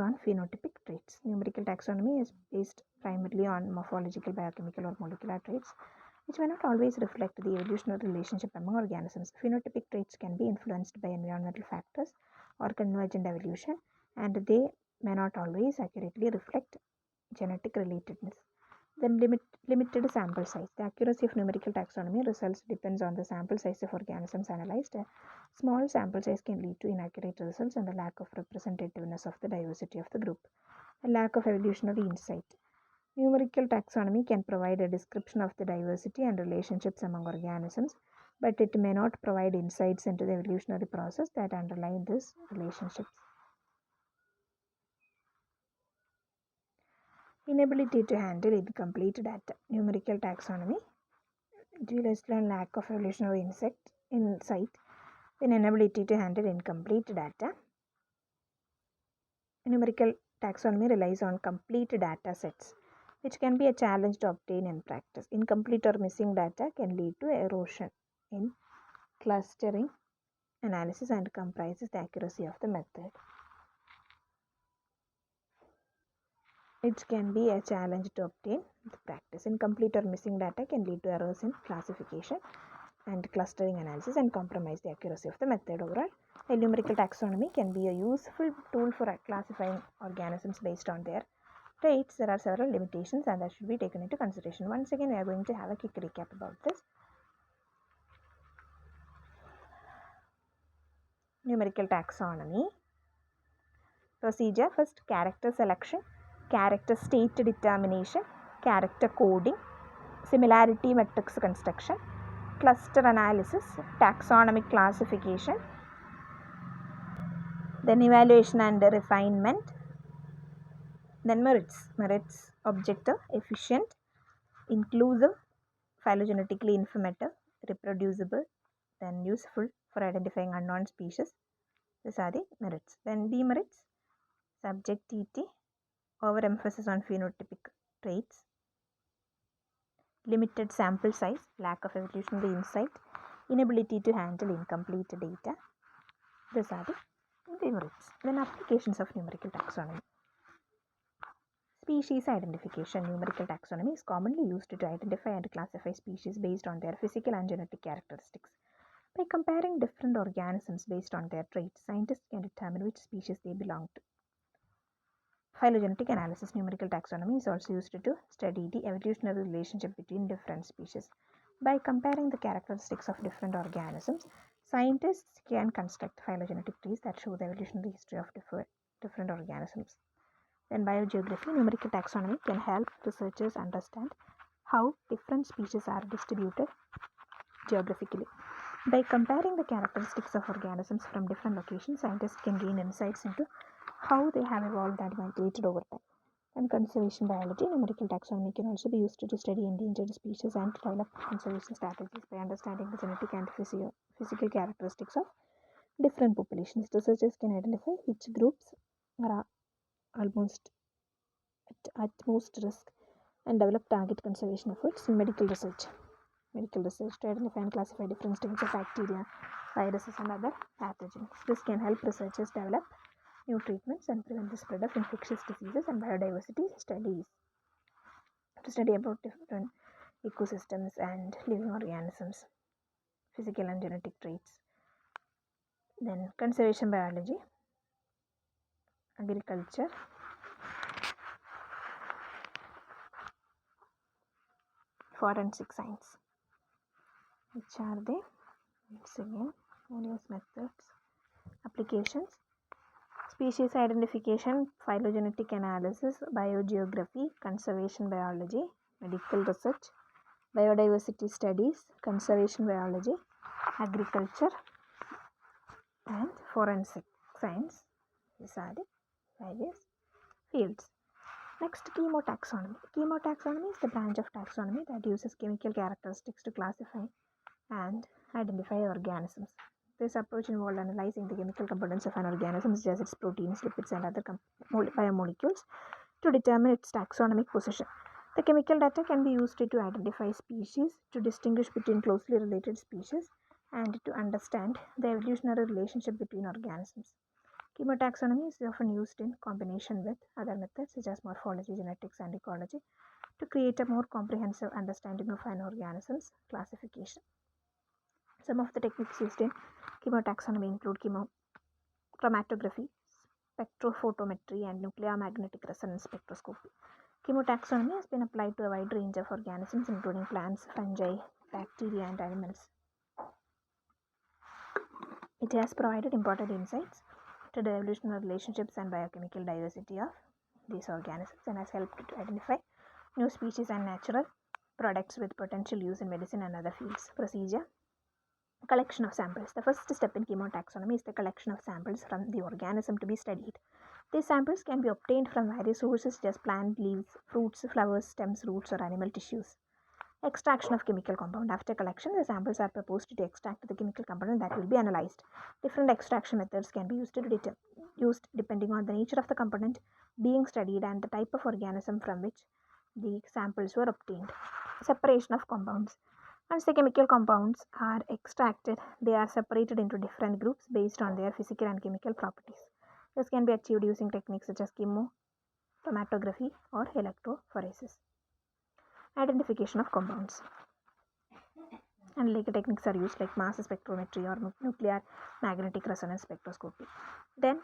on phenotypic traits. Numerical taxonomy is based primarily on morphological, biochemical, or molecular traits, which may not always reflect the evolutionary relationship among organisms. Phenotypic traits can be influenced by environmental factors or convergent evolution, and they may not always accurately reflect genetic relatedness. Then limited sample size. The accuracy of numerical taxonomy results depends on the sample size of organisms analyzed. A small sample size can lead to inaccurate results and the lack of representativeness of the diversity of the group. A lack of evolutionary insight. Numerical taxonomy can provide a description of the diversity and relationships among organisms, but it may not provide insights into the evolutionary process that underlie these relationships. Inability to handle incomplete data. Numerical taxonomy deals on lack of evolutionary insight, then inability to handle incomplete data. Numerical taxonomy relies on complete data sets, which can be a challenge to obtain in practice. Incomplete or missing data can lead to erosion in clustering analysis and compromises the accuracy of the method. It can be a challenge to obtain the practice. Incomplete or missing data can lead to errors in classification and clustering analysis and compromise the accuracy of the method. Overall, a numerical taxonomy can be a useful tool for classifying organisms based on their traits. There are several limitations and that should be taken into consideration. Once again, we are going to have a quick recap about this. Numerical taxonomy. Procedure. First, character selection. character state determination, character coding, similarity matrix construction, cluster analysis, taxonomic classification, then evaluation and refinement, then merits, objective, efficient, inclusive, phylogenetically informative, reproducible, then useful for identifying unknown species. These are the merits. Then demerits, subjectivity, overemphasis on phenotypic traits, limited sample size, lack of evolutionary insight, inability to handle incomplete data. These are the demerits. Then applications of numerical taxonomy. Species identification. Numerical taxonomy is commonly used to identify and classify species based on their physical and genetic characteristics. By comparing different organisms based on their traits, scientists can determine which species they belong to. Phylogenetic analysis. Numerical taxonomy is also used to study the evolutionary relationship between different species. By comparing the characteristics of different organisms, scientists can construct phylogenetic trees that show the evolutionary history of different organisms. Then biogeography. Numerical taxonomy can help researchers understand how different species are distributed geographically. By comparing the characteristics of organisms from different locations, scientists can gain insights into how they have evolved and migrated over time. And conservation biology. Numerical taxonomy can also be used to study endangered species and develop conservation strategies. By understanding the genetic and physical characteristics of different populations, researchers can identify which groups are at most risk and develop target conservation efforts in medical research to identify and classify different strains of bacteria, viruses, and other pathogens. This can help researchers develop new treatments and prevent the spread of infectious diseases. And biodiversity studies to study about different ecosystems and living organisms, physical and genetic traits. Then conservation biology, agriculture, forensic science. Which are they? Once again, various methods, applications, species identification, phylogenetic analysis, biogeography, conservation biology, medical research, biodiversity studies, conservation biology, agriculture, and forensic science. These are the various fields. Next, chemotaxonomy. Chemotaxonomy is the branch of taxonomy that uses chemical characteristics to classify and identify organisms. This approach involves analyzing the chemical components of an organism, such as its proteins, lipids, and other biomolecules, to determine its taxonomic position. The chemical data can be used to identify species, to distinguish between closely related species, and to understand the evolutionary relationship between organisms. Chemotaxonomy is often used in combination with other methods such as morphology, genetics, and ecology to create a more comprehensive understanding of an organism's classification. Some of the techniques used in chemotaxonomy include chromatography, spectrophotometry, and nuclear magnetic resonance spectroscopy. Chemotaxonomy has been applied to a wide range of organisms, including plants, fungi, bacteria, and animals. It has provided important insights to the evolutionary relationships and biochemical diversity of these organisms and has helped to identify new species and natural products with potential use in medicine and other fields. Procedure. Collection of samples. The first step in chemotaxonomy is the collection of samples from the organism to be studied. These samples can be obtained from various sources such as plant leaves, fruits, flowers, stems, roots, or animal tissues. Extraction of chemical compound. After collection, the samples are proposed to extract the chemical component that will be analyzed. Different extraction methods can be used depending on the nature of the component being studied and the type of organism from which the samples were obtained. Separation of compounds. Once the chemical compounds are extracted, they are separated into different groups based on their physical and chemical properties. This can be achieved using techniques such as chromatography or electrophoresis. Identification of compounds. Analytical techniques are used like mass spectrometry or nuclear magnetic resonance spectroscopy. Then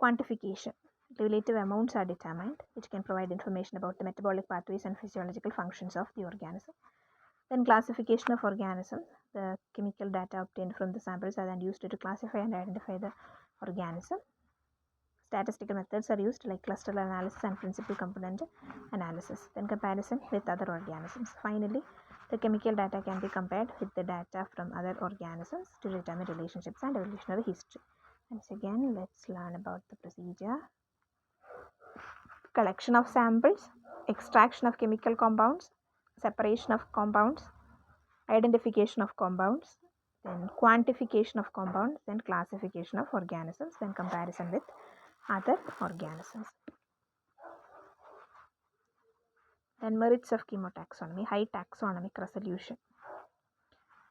quantification. Relative amounts are determined, which can provide information about the metabolic pathways and physiological functions of the organism. Then classification of organisms. The chemical data obtained from the samples are then used to classify and identify the organism. Statistical methods are used like cluster analysis and principal component analysis. Then comparison with other organisms. Finally, the chemical data can be compared with the data from other organisms to determine relationships and evolutionary history. Once again, let's learn about the procedure. Collection of samples, extraction of chemical compounds, separation of compounds, identification of compounds, then quantification of compounds, then classification of organisms, then comparison with other organisms. Then merits of chemotaxonomy, high taxonomic resolution.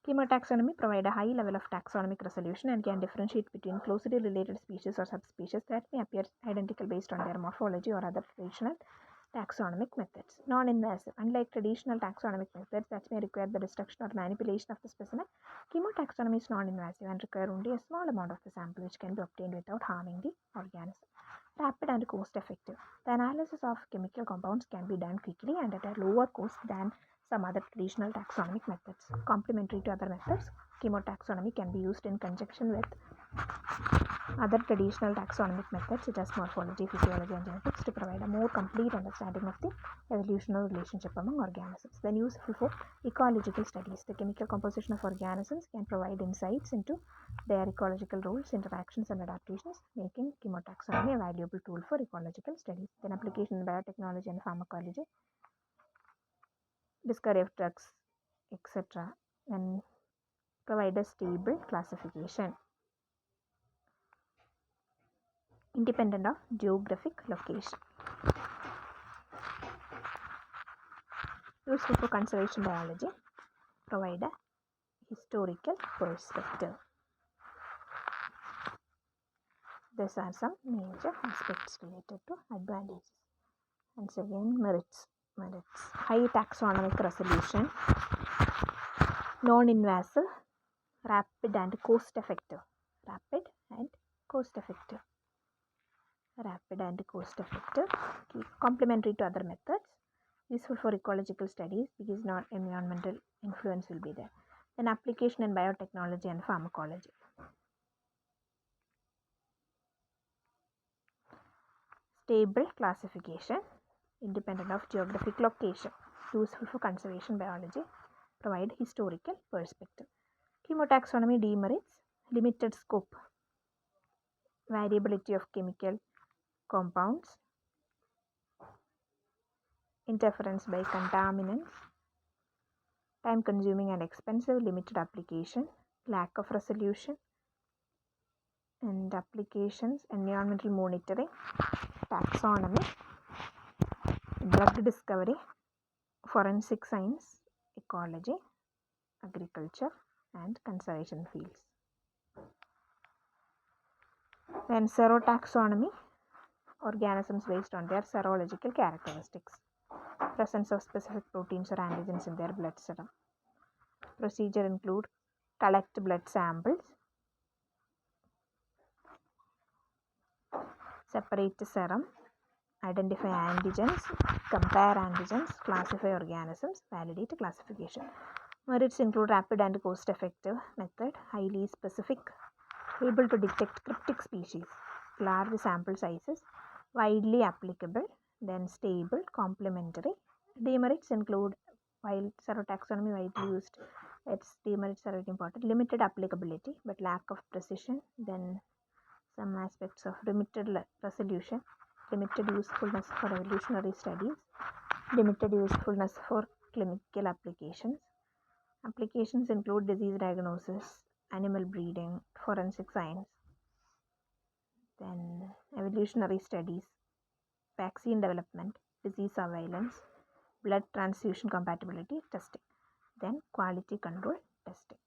Chemotaxonomy provide a high level of taxonomic resolution and can differentiate between closely related species or subspecies that may appear identical based on their morphology or other traditional taxonomic methods. Non-invasive. Unlike traditional taxonomic methods that may require the destruction or manipulation of the specimen, chemotaxonomy is non-invasive and require only a small amount of the sample which can be obtained without harming the organism. Rapid and cost-effective. The analysis of chemical compounds can be done quickly and at a lower cost than some other traditional taxonomic methods. Complementary to other methods, chemotaxonomy can be used in conjunction with other traditional taxonomic methods such as morphology, physiology, and genetics to provide a more complete understanding of the evolutionary relationship among organisms. Then useful for ecological studies. The chemical composition of organisms can provide insights into their ecological roles, interactions, and adaptations, making chemotaxonomy a valuable tool for ecological studies. Then application in biotechnology and pharmacology, discovery of drugs, etc. Then provide a stable classification independent of geographic location. Useful for conservation biology, provide a historical perspective. These are some major aspects related to advantages. Once again, merits. High taxonomic resolution, non-invasive, rapid and cost-effective. Complementary to other methods, useful for ecological studies because not environmental influence will be there. Then application in biotechnology and pharmacology. Stable classification, independent of geographic location, useful for conservation biology, provide historical perspective. Chemotaxonomy demerits, limited scope, variability of chemical compounds, interference by contaminants, time consuming and expensive, limited application, lack of resolution, and applications, environmental monitoring, taxonomy, drug discovery, forensic science, ecology, agriculture, and conservation fields. Then serotaxonomy, organisms based on their serological characteristics, presence of specific proteins or antigens in their blood serum. Procedure include collect blood samples, separate the serum, identify antigens, compare antigens, classify organisms, validate classification. Merits include rapid and cost-effective method, highly specific, able to detect cryptic species, large sample sizes, widely applicable, then stable, complementary. Demerits include, while serotaxonomy widely used, its demerits are very important. Limited applicability but lack of precision, then some aspects of limited resolution, limited usefulness for evolutionary studies, limited usefulness for clinical applications. Applications include disease diagnosis, animal breeding, forensic science, then evolutionary studies, vaccine development, disease surveillance, blood transfusion compatibility testing, then quality control testing.